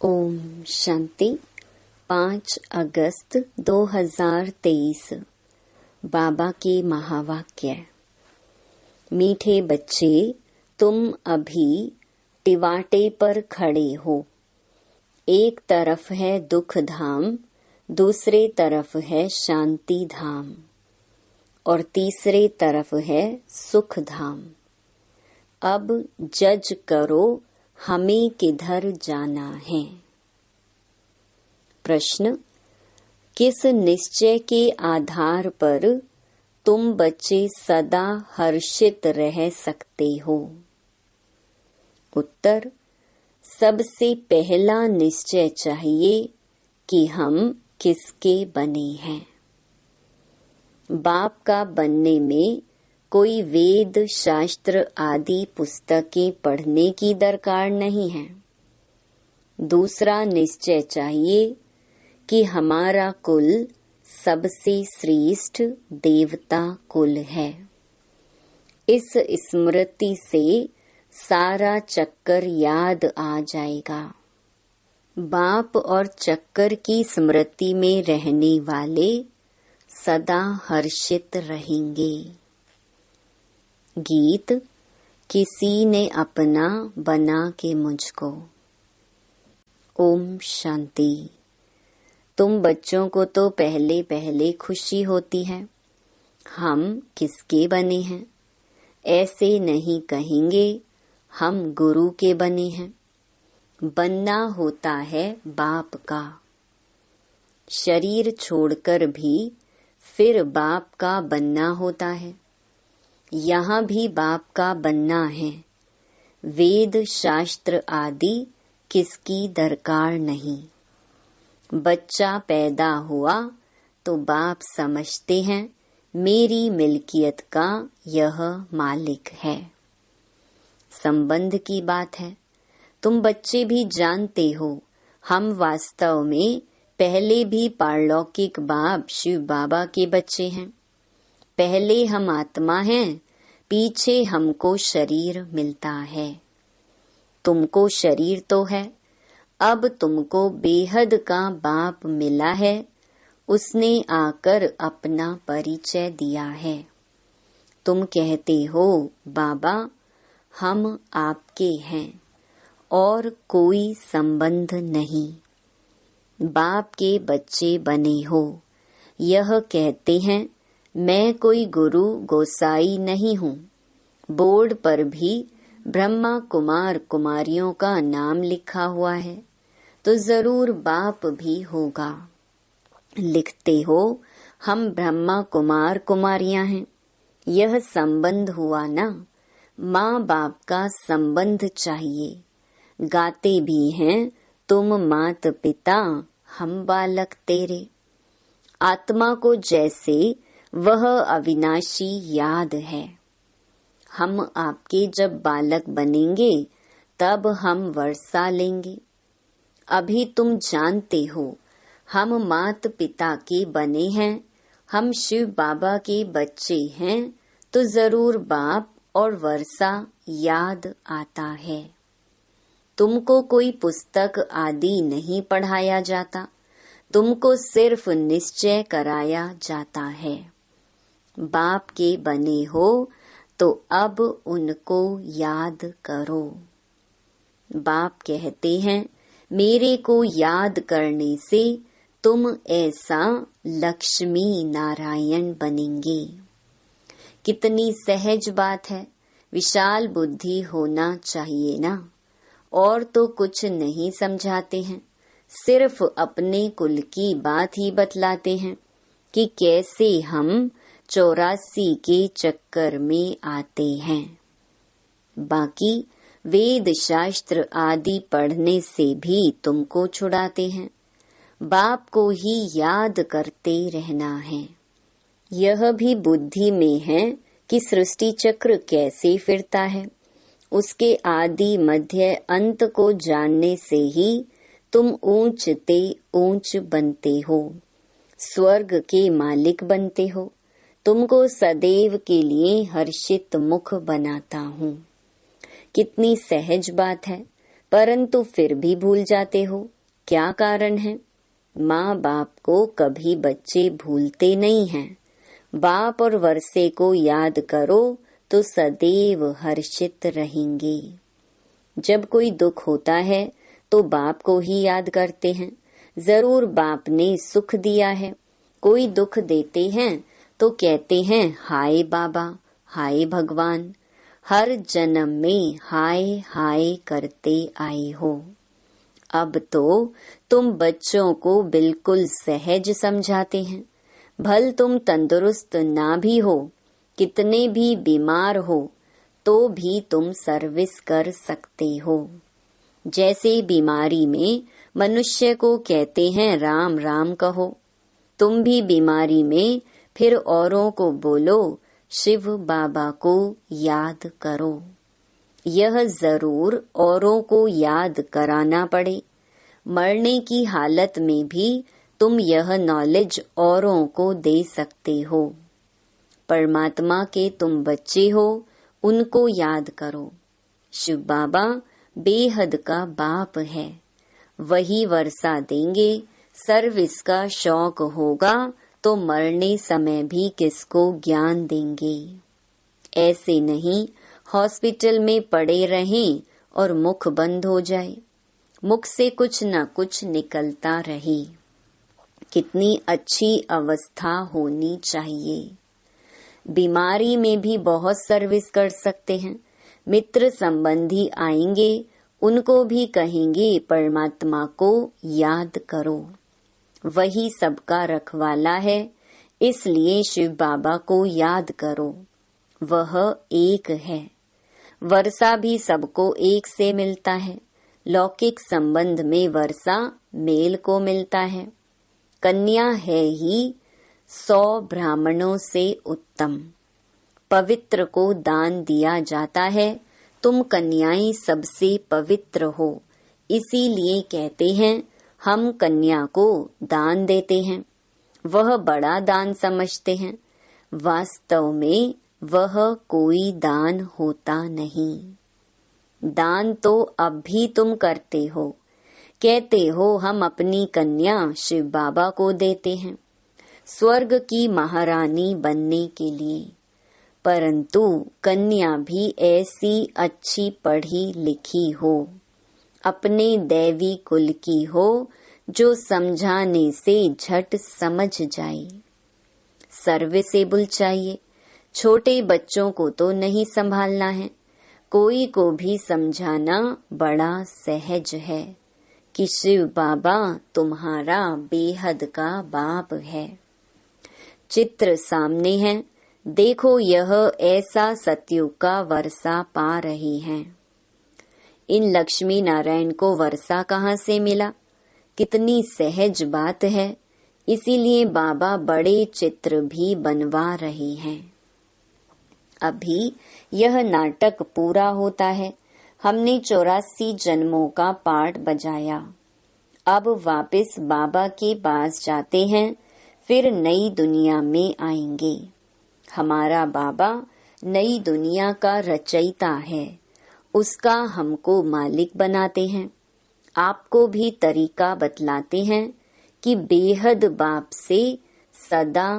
ओम शांति। 5 अगस्त 2023 बाबा के महावाक्य। मीठे बच्चे, तुम अभी टिवाटे पर खड़े हो। एक तरफ है दुख धाम, दूसरे तरफ है शांति धाम और तीसरे तरफ है सुख धाम। अब जज करो, हमें किधर जाना है। प्रश्न: किस निश्चय के आधार पर तुम बच्चे सदा हर्षित रह सकते हो? उत्तर: सबसे पहला निश्चय चाहिए कि हम किसके बने हैं। बाप का बनने में कोई वेद शास्त्र आदि पुस्तकें पढ़ने की दरकार नहीं है। दूसरा निश्चय चाहिए कि हमारा कुल सबसे श्रेष्ठ देवता कुल है। इस स्मृति से सारा चक्कर याद आ जाएगा। बाप और चक्कर की स्मृति में रहने वाले सदा हर्षित रहेंगे। गीत: किसी ने अपना बना के मुझको। ओम शांति। तुम बच्चों को तो पहले पहले खुशी होती है, हम किसके बने हैं। ऐसे नहीं कहेंगे हम गुरु के बने हैं। बनना होता है बाप का। शरीर छोड़कर भी फिर बाप का बनना होता है। यहाँ भी बाप का बनना है। वेद शास्त्र आदि किसकी दरकार नहीं। बच्चा पैदा हुआ तो बाप समझते हैं मेरी मिल्कियत का यह मालिक है। संबंध की बात है। तुम बच्चे भी जानते हो, हम वास्तव में पहले भी पारलौकिक बाप शिव बाबा के बच्चे हैं। पहले हम आत्मा हैं, पीछे हमको शरीर मिलता है। तुमको शरीर तो है, अब तुमको बेहद का बाप मिला है। उसने आकर अपना परिचय दिया है। तुम कहते हो बाबा हम आपके हैं और कोई संबंध नहीं। बाप के बच्चे बने हो। यह कहते हैं मैं कोई गुरु गोसाई नहीं हूँ। बोर्ड पर भी ब्रह्मा कुमार कुमारियों का नाम लिखा हुआ है, तो जरूर बाप भी होगा। लिखते हो हम ब्रह्मा कुमार कुमारियां हैं। यह संबंध हुआ ना। माँ बाप का संबंध चाहिए। गाते भी हैं तुम मात पिता हम बालक तेरे। आत्मा को जैसे वह अविनाशी याद है। हम आपके जब बालक बनेंगे तब हम वर्षा लेंगे। अभी तुम जानते हो हम मात पिता के बने हैं, हम शिव बाबा के बच्चे हैं, तो जरूर बाप और वर्षा याद आता है। तुमको कोई पुस्तक आदि नहीं पढ़ाया जाता, तुमको सिर्फ निश्चय कराया जाता है। बाप के बने हो तो अब उनको याद करो। बाप कहते हैं मेरे को याद करने से तुम ऐसा लक्ष्मी नारायण बनेंगे। कितनी सहज बात है। विशाल बुद्धि होना चाहिए ना। और तो कुछ नहीं समझाते हैं, सिर्फ अपने कुल की बात ही बतलाते हैं कि कैसे हम 84 के चक्कर में आते हैं। बाकी वेद शास्त्र आदि पढ़ने से भी तुमको छुड़ाते हैं। बाप को ही याद करते रहना है। यह भी बुद्धि में है कि सृष्टि चक्र कैसे फिरता है। उसके आदि मध्य अंत को जानने से ही तुम ऊंचते ऊंच बनते हो, स्वर्ग के मालिक बनते हो। तुमको सदैव के लिए हर्षित मुख बनाता हूँ। कितनी सहज बात है। परंतु फिर भी भूल जाते हो। क्या कारण है? माँ बाप को कभी बच्चे भूलते नहीं हैं। बाप और वर्षे को याद करो तो सदैव हर्षित रहेंगे। जब कोई दुख होता है तो बाप को ही याद करते हैं। जरूर बाप ने सुख दिया है। कोई दुख देते हैं तो कहते हैं हाय बाबा, हाय भगवान। हर जन्म में हाय हाय करते आए हो। अब तो तुम बच्चों को बिल्कुल सहज समझाते हैं। भल तुम तंदुरुस्त ना भी हो, कितने भी बीमार हो, तो भी तुम सर्विस कर सकते हो। जैसे बीमारी में मनुष्य को कहते हैं राम राम कहो, तुम भी बीमारी में फिर औरों को बोलो शिव बाबा को याद करो। यह जरूर औरों को याद कराना पड़े। मरने की हालत में भी तुम यह नॉलेज औरों को दे सकते हो। परमात्मा के तुम बच्चे हो, उनको याद करो। शिव बाबा बेहद का बाप है, वही वर्षा देंगे। सर्विस का शौक होगा तो मरने समय भी किसको ज्ञान देंगे। ऐसे नहीं हॉस्पिटल में पड़े रहें और मुख बंद हो जाए, मुख से कुछ न कुछ निकलता रहे। कितनी अच्छी अवस्था होनी चाहिए। बीमारी में भी बहुत सर्विस कर सकते हैं। मित्र संबंधी आएंगे, उनको भी कहेंगे परमात्मा को याद करो। वही सबका रखवाला है, इसलिए शिव बाबा को याद करो। वह एक है। वर्षा भी सबको एक से मिलता है। लौकिक संबंध में वर्षा मेल को मिलता है। कन्या है ही 100 ब्राह्मणों से उत्तम। पवित्र को दान दिया जाता है। तुम कन्याएं सबसे पवित्र हो, इसीलिए कहते हैं हम कन्या को दान देते हैं। वह बड़ा दान समझते हैं। वास्तव में वह कोई दान होता नहीं। दान तो अब भी तुम करते हो। कहते हो हम अपनी कन्या शिव बाबा को देते हैं, स्वर्ग की महारानी बनने के लिए। परंतु कन्या भी ऐसी अच्छी पढ़ी लिखी हो, अपने दैवी कुल की हो, जो समझाने से झट समझ जाए। सर्विसेबल चाहिए। छोटे बच्चों को तो नहीं संभालना है। कोई को भी समझाना बड़ा सहज है कि शिव बाबा तुम्हारा बेहद का बाप है। चित्र सामने है, देखो यह ऐसा सतयुग का वर्षा पा रही हैं। इन लक्ष्मी नारायण को वर्षा कहाँ से मिला? कितनी सहज बात है। इसीलिए बाबा बड़े चित्र भी बनवा रहे हैं। अभी यह नाटक पूरा होता है। हमने 84 जन्मों का पाठ बजाया। अब वापस बाबा के पास जाते हैं, फिर नई दुनिया में आएंगे। हमारा बाबा नई दुनिया का रचयिता है, उसका हमको मालिक बनाते हैं। आपको भी तरीका बतलाते हैं कि बेहद बाप से सदा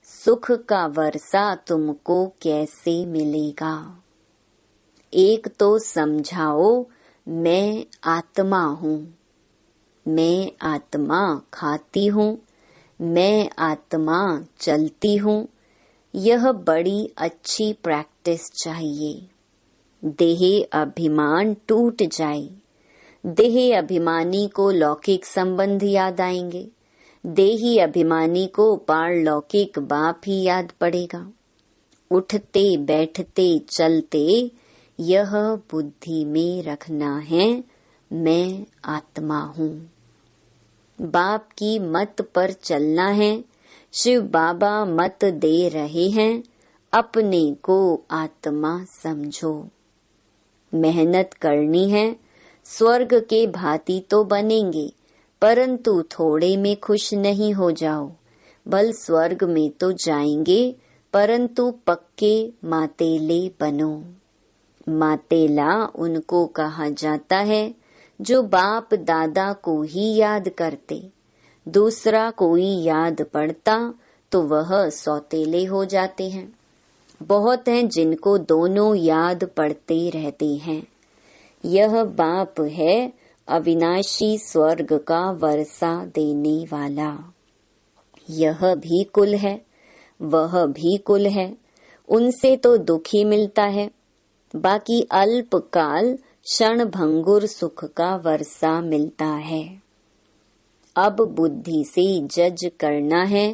सुख का वर्षा तुमको कैसे मिलेगा। एक तो समझाओ मैं आत्मा हूँ, मैं आत्मा खाती हूँ, मैं आत्मा चलती हूँ। यह बड़ी अच्छी प्रैक्टिस चाहिए। देह अभिमान टूट जाए। देह अभिमानी को लौकिक संबंध याद आएंगे। देही अभिमानी को पारलौकिक बाप ही याद पड़ेगा। उठते बैठते चलते यह बुद्धि में रखना है, मैं आत्मा हूँ। बाप की मत पर चलना है। शिव बाबा मत दे रहे हैं, अपने को आत्मा समझो। मेहनत करनी है। स्वर्ग के भांति तो बनेंगे, परंतु थोड़े में खुश नहीं हो जाओ। बल स्वर्ग में तो जाएंगे, परंतु पक्के मातेले बनो। मातेला उनको कहा जाता है जो बाप दादा को ही याद करते, दूसरा कोई याद पड़ता तो वह सौतेले हो जाते हैं। बहुत हैं जिनको दोनों याद पड़ते रहते हैं। यह बाप है अविनाशी स्वर्ग का वर्षा देने वाला। यह भी कुल है, वह भी कुल है, उनसे तो दुख ही मिलता है। बाकी अल्पकाल क्षण भंगुर सुख का वर्षा मिलता है। अब बुद्धि से जज करना है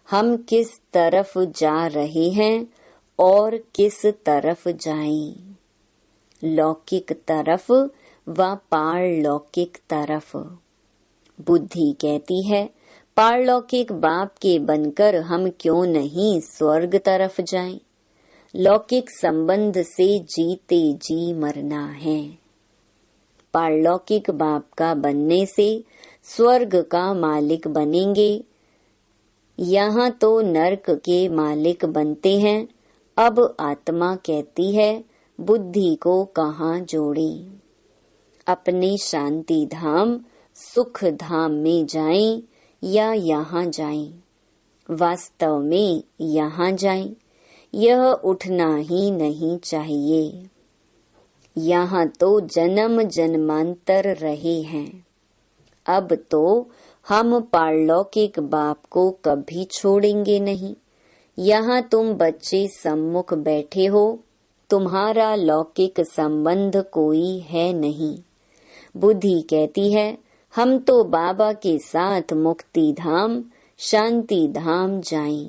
हम किस तरफ जा रहे हैं और किस तरफ जाएं, लौकिक तरफ व पारलौकिक तरफ। बुद्धि कहती है पारलौकिक बाप के बनकर हम क्यों नहीं स्वर्ग तरफ जाएं। लौकिक संबंध से जीते जी मरना है। पारलौकिक बाप का बनने से स्वर्ग का मालिक बनेंगे। यहाँ तो नरक के मालिक बनते हैं। अब आत्मा कहती है बुद्धि को कहाँ जोड़ें। अपने शांति धाम सुख धाम में जाएं या यहाँ जाएं, वास्तव में यहाँ जाएं। यह उठना ही नहीं चाहिए। यहाँ तो जन्म जन्मांतर रहे हैं। अब तो हम पारलौकिक बाप को कभी छोड़ेंगे नहीं। यहाँ तुम बच्चे सम्मुख बैठे हो, तुम्हारा लौकिक संबंध कोई है नहीं। बुद्धि कहती है हम तो बाबा के साथ मुक्ति धाम शांति धाम जाएं।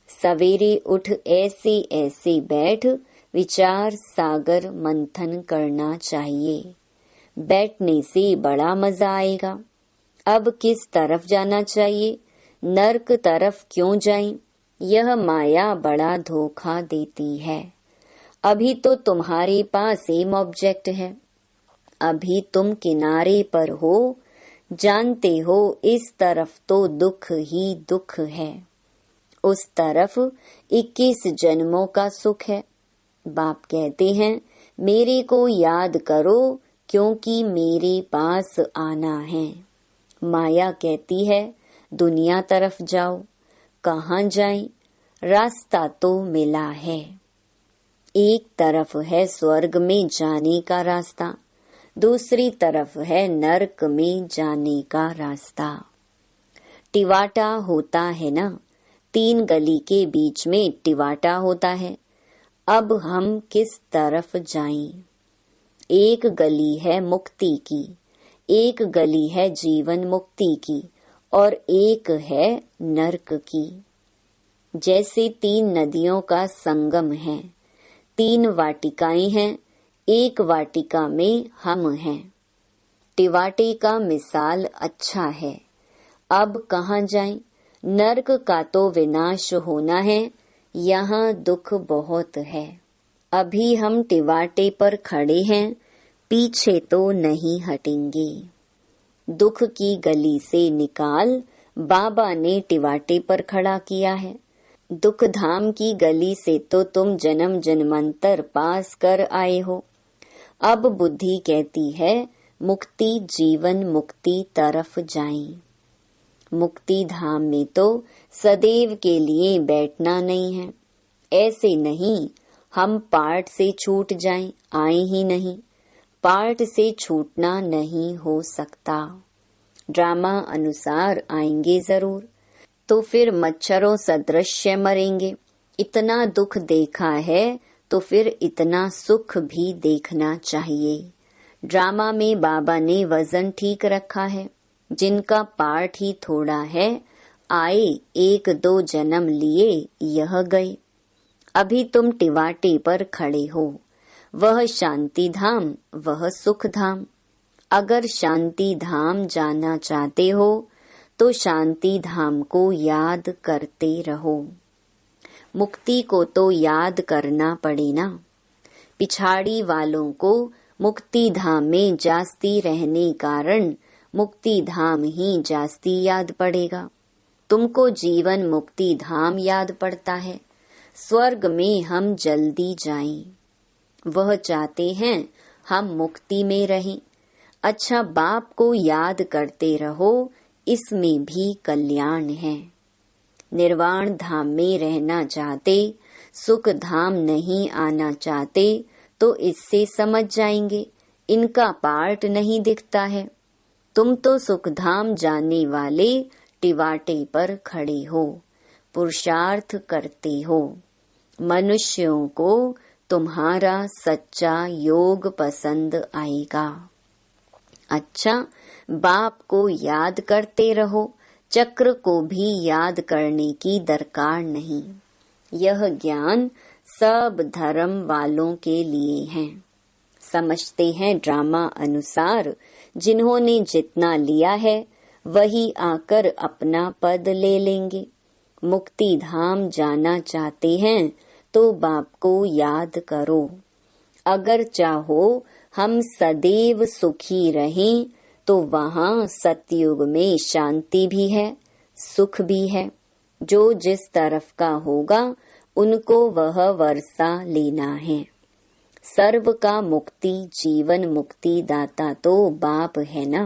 सवेरे उठ ऐसे ऐसे बैठ विचार सागर मंथन करना चाहिए। बैठने से बड़ा मजा आएगा। अब किस तरफ जाना चाहिए, नरक तरफ क्यों जाएं? यह माया बड़ा धोखा देती है। अभी तो तुम्हारे पास सेम ऑब्जेक्ट है। अभी तुम किनारे पर हो, जानते हो इस तरफ तो दुख ही दुख है, उस तरफ 21 जन्मों का सुख है। बाप कहते हैं मेरे को याद करो क्योंकि मेरे पास आना है। माया कहती है दुनिया तरफ जाओ। कहाँ जाएं? रास्ता तो मिला है। एक तरफ है स्वर्ग में जाने का रास्ता, दूसरी तरफ है नरक में जाने का रास्ता। टिवाटा होता है ना, 3 गली के बीच में टिवाटा होता है। अब हम किस तरफ जाएं? एक गली है मुक्ति की, एक गली है जीवन मुक्ति की और एक है नरक की। जैसे 3 नदियों का संगम है, 3 वाटिकाएं हैं, एक वाटिका में हम हैं। टिवाटे का मिसाल अच्छा है। अब कहाँ जाएं? नरक का तो विनाश होना है, यहाँ दुख बहुत है। अभी हम टिवाटे पर खड़े हैं, पीछे तो नहीं हटेंगे। दुख की गली से निकाल बाबा ने टिवाटे पर खड़ा किया है। दुख धाम की गली से तो तुम जन्म जन्मांतर पास कर आए हो। अब बुद्धि कहती है मुक्ति जीवन मुक्ति तरफ जाएं। मुक्ति धाम में तो सदैव के लिए बैठना नहीं है। ऐसे नहीं हम पाठ से छूट जाएं, आए ही नहीं। पाठ से छूटना नहीं हो सकता। ड्रामा अनुसार आएंगे जरूर, तो फिर मच्छरों सदृश्य मरेंगे। इतना दुख देखा है तो फिर इतना सुख भी देखना चाहिए। ड्रामा में बाबा ने वजन ठीक रखा है। जिनका पाठ ही थोड़ा है, आए 1-2 जन्म लिए यह गए। अभी तुम टिवाटे पर खड़े हो, वह शांति धाम वह सुख धाम। अगर शांति धाम जाना चाहते हो तो शांति धाम को याद करते रहो। मुक्ति को तो याद करना पड़े ना। पिछाड़ी वालों को मुक्ति धाम में जास्ती रहने कारण मुक्ति धाम ही जास्ती याद पड़ेगा। तुमको जीवन मुक्ति धाम याद पड़ता है। स्वर्ग में हम जल्दी जाएं। वह चाहते हैं हम मुक्ति में रहें। अच्छा, बाप को याद करते रहो, इसमें भी कल्याण है। निर्वाण धाम में रहना चाहते, सुख धाम नहीं आना चाहते, तो इससे समझ जाएंगे इनका पार्ट नहीं दिखता है। तुम तो सुख धाम जाने वाले टिवाटे पर खड़े हो, पुरुषार्थ करते हो। मनुष्यों को तुम्हारा सच्चा योग पसंद आएगा। अच्छा, बाप को याद करते रहो, चक्र को भी याद करने की दरकार नहीं। यह ज्ञान सब धर्म वालों के लिए है। समझते हैं ड्रामा अनुसार, जिन्होंने जितना लिया है वही आकर अपना पद ले लेंगे। मुक्ति धाम जाना चाहते हैं तो बाप को याद करो। अगर चाहो हम सदैव सुखी रहें तो वहाँ सतयुग में शांति भी है, सुख भी है। जो जिस तरफ का होगा उनको वह वर्षा लेना है। सर्व का मुक्ति जीवन मुक्ति दाता तो बाप है ना।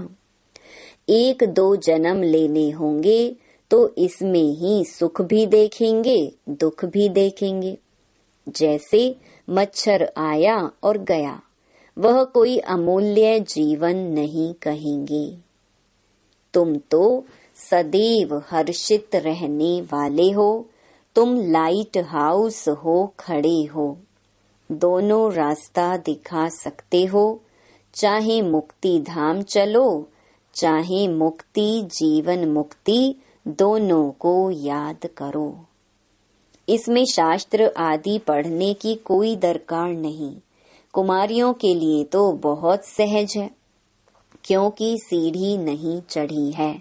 1-2 जन्म लेने होंगे तो इसमें ही सुख भी देखेंगे, दुख भी देखेंगे। जैसे मच्छर आया और गया, वह कोई अमूल्य जीवन नहीं कहेंगे। तुम तो सदैव हर्षित रहने वाले हो, तुम लाइट हाउस हो खड़े हो। दोनों रास्ता दिखा सकते हो, चाहे मुक्ति धाम चलो, चाहे मुक्ति जीवन मुक्ति, दोनों को याद करो। इसमें शास्त्र आदि पढ़ने की कोई दरकार नहीं। कुमारियों के लिए तो बहुत सहज है, क्योंकि सीढ़ी नहीं चढ़ी है।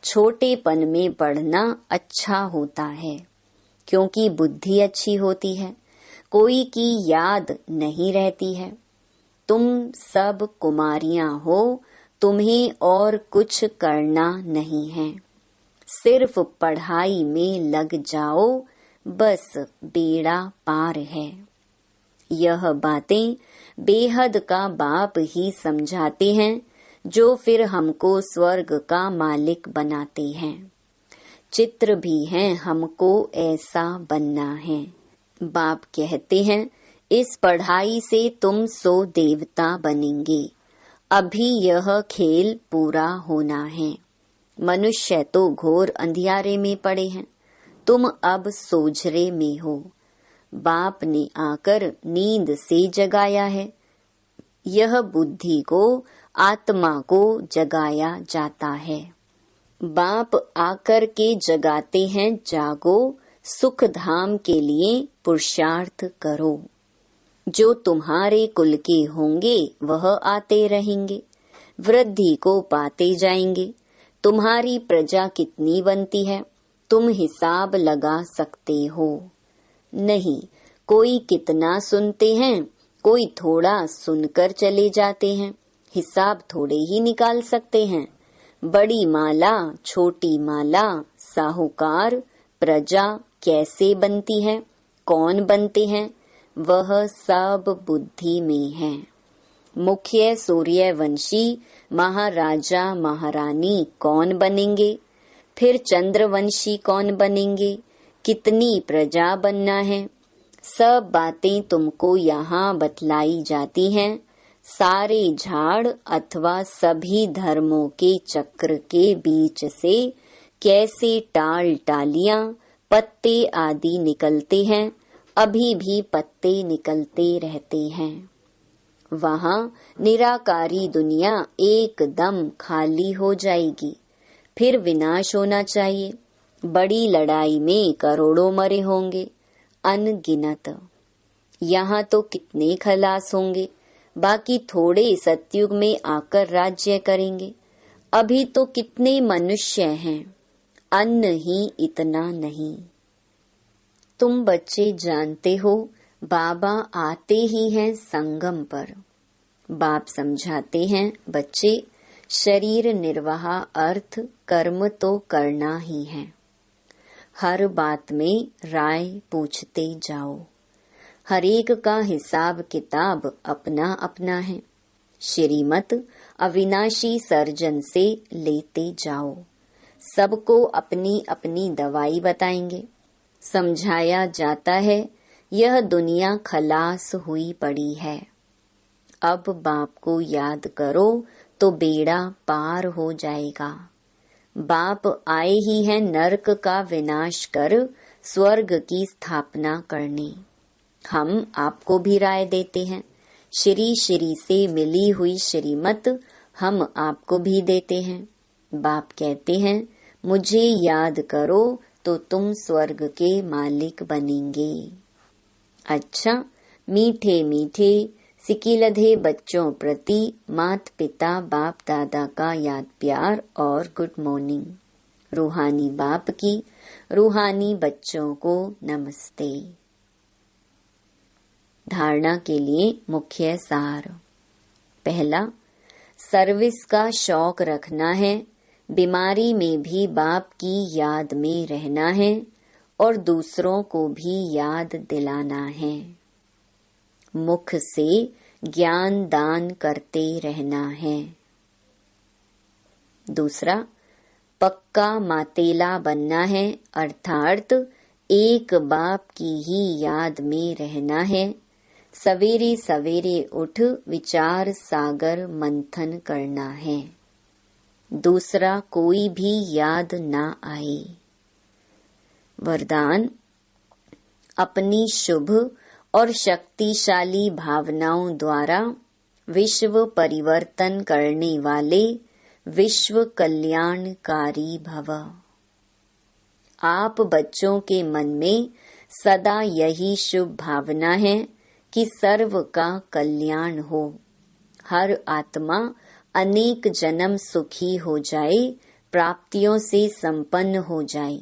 छोटेपन में पढ़ना अच्छा होता है, क्योंकि बुद्धि अच्छी होती है, कोई की याद नहीं रहती है। तुम सब कुमारियां हो, तुम्हें और कुछ करना नहीं है। सिर्फ पढ़ाई में लग जाओ, बस बेड़ा पार है। यह बातें बेहद का बाप ही समझाते हैं, जो फिर हमको स्वर्ग का मालिक बनाते हैं। चित्र भी हैं, हमको ऐसा बनना है। बाप कहते हैं, इस पढ़ाई से तुम सो देवता बनेंगे। अभी यह खेल पूरा होना है। मनुष्य तो घोर अंधियारे में पड़े हैं, तुम अब सोझरे में हो। बाप ने आकर नींद से जगाया है। यह बुद्धि को, आत्मा को जगाया जाता है। बाप आकर के जगाते हैं, जागो, सुख धाम के लिए पुरुषार्थ करो। जो तुम्हारे कुल के होंगे वह आते रहेंगे, वृद्धि को पाते जाएंगे। तुम्हारी प्रजा कितनी बनती है, तुम हिसाब लगा सकते हो। नहीं, कोई कितना सुनते हैं, कोई थोड़ा सुनकर चले जाते हैं, हिसाब थोड़े ही निकाल सकते हैं। बड़ी माला, छोटी माला, साहूकार, प्रजा कैसे बनती है, कौन बनते हैं, वह सब बुद्धि में है। मुख्य सूर्यवंशी महाराजा महारानी कौन बनेंगे, फिर चंद्रवंशी कौन बनेंगे, कितनी प्रजा बनना है, सब बातें तुमको यहाँ बतलाई जाती हैं। सारे झाड़ अथवा सभी धर्मों के चक्र के बीच से कैसे टाल टालियां, पत्ते आदि निकलते हैं, अभी भी पत्ते निकलते रहते हैं। वहाँ निराकारी दुनिया एकदम खाली हो जाएगी, फिर विनाश होना चाहिए। बड़ी लड़ाई में करोड़ों मरे होंगे, अनगिनत। यहाँ तो कितने खलास होंगे, बाकी थोड़े सतयुग में आकर राज्य करेंगे। अभी तो कितने मनुष्य हैं, अन्न ही इतना नहीं। तुम बच्चे जानते हो, बाबा आते ही हैं संगम पर। बाप समझाते हैं, बच्चे शरीर निर्वाह अर्थ कर्म तो करना ही है। हर बात में राय पूछते जाओ। हर एक का हिसाब किताब अपना अपना है। श्रीमत अविनाशी सर्जन से लेते जाओ। सबको अपनी अपनी दवाई बताएंगे। समझाया जाता है यह दुनिया खलास हुई पड़ी है। अब बाप को याद करो तो बेड़ा पार हो जाएगा। बाप आए ही हैं नरक का विनाश कर स्वर्ग की स्थापना करने। हम आपको भी राय देते हैं। श्री श्री से मिली हुई श्रीमत हम आपको भी देते हैं। बाप कहते हैं मुझे याद करो तो तुम स्वर्ग के मालिक बनेंगे। अच्छा, मीठे मीठे सिकिलधे बच्चों प्रति मात पिता बाप दादा का याद प्यार और गुड मॉर्निंग। रूहानी बाप की रूहानी बच्चों को नमस्ते। धारणा के लिए मुख्य सार। पहला, सर्विस का शौक रखना है। बीमारी में भी बाप की याद में रहना है और दूसरों को भी याद दिलाना है। मुख से ज्ञान दान करते रहना है। दूसरा, पक्का मातेला बनना है, अर्थात एक बाप की ही याद में रहना है। सवेरे सवेरे उठ विचार सागर मंथन करना है। दूसरा कोई भी याद ना आए। वरदान, अपनी शुभ और शक्तिशाली भावनाओं द्वारा विश्व परिवर्तन करने वाले विश्व कल्याणकारी भव। आप बच्चों के मन में सदा यही शुभ भावना है कि सर्व का कल्याण हो। हर आत्मा अनेक जन्म सुखी हो जाए, प्राप्तियों से संपन्न हो जाए।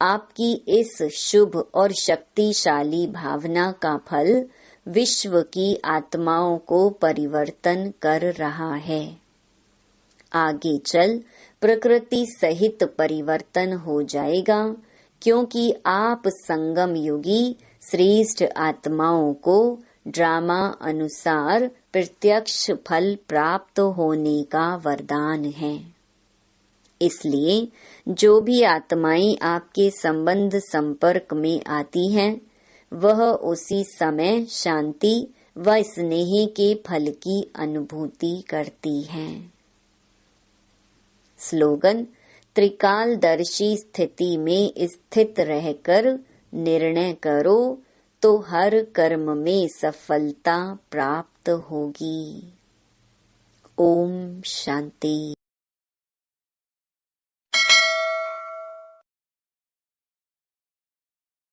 आपकी इस शुभ और शक्तिशाली भावना का फल विश्व की आत्माओं को परिवर्तन कर रहा है। आगे चल प्रकृति सहित परिवर्तन हो जाएगा, क्योंकि आप संगम युगी श्रेष्ठ आत्माओं को ड्रामा अनुसार प्रत्यक्ष फल प्राप्त होने का वरदान है। इसलिए जो भी आत्माएं आपके संबंध संपर्क में आती हैं, वह उसी समय शांति व स्नेह के फल की अनुभूति करती हैं। स्लोगन, त्रिकालदर्शी स्थिति में स्थित रहकर निर्णय करो तो हर कर्म में सफलता प्राप्त होगी। ओम शांति।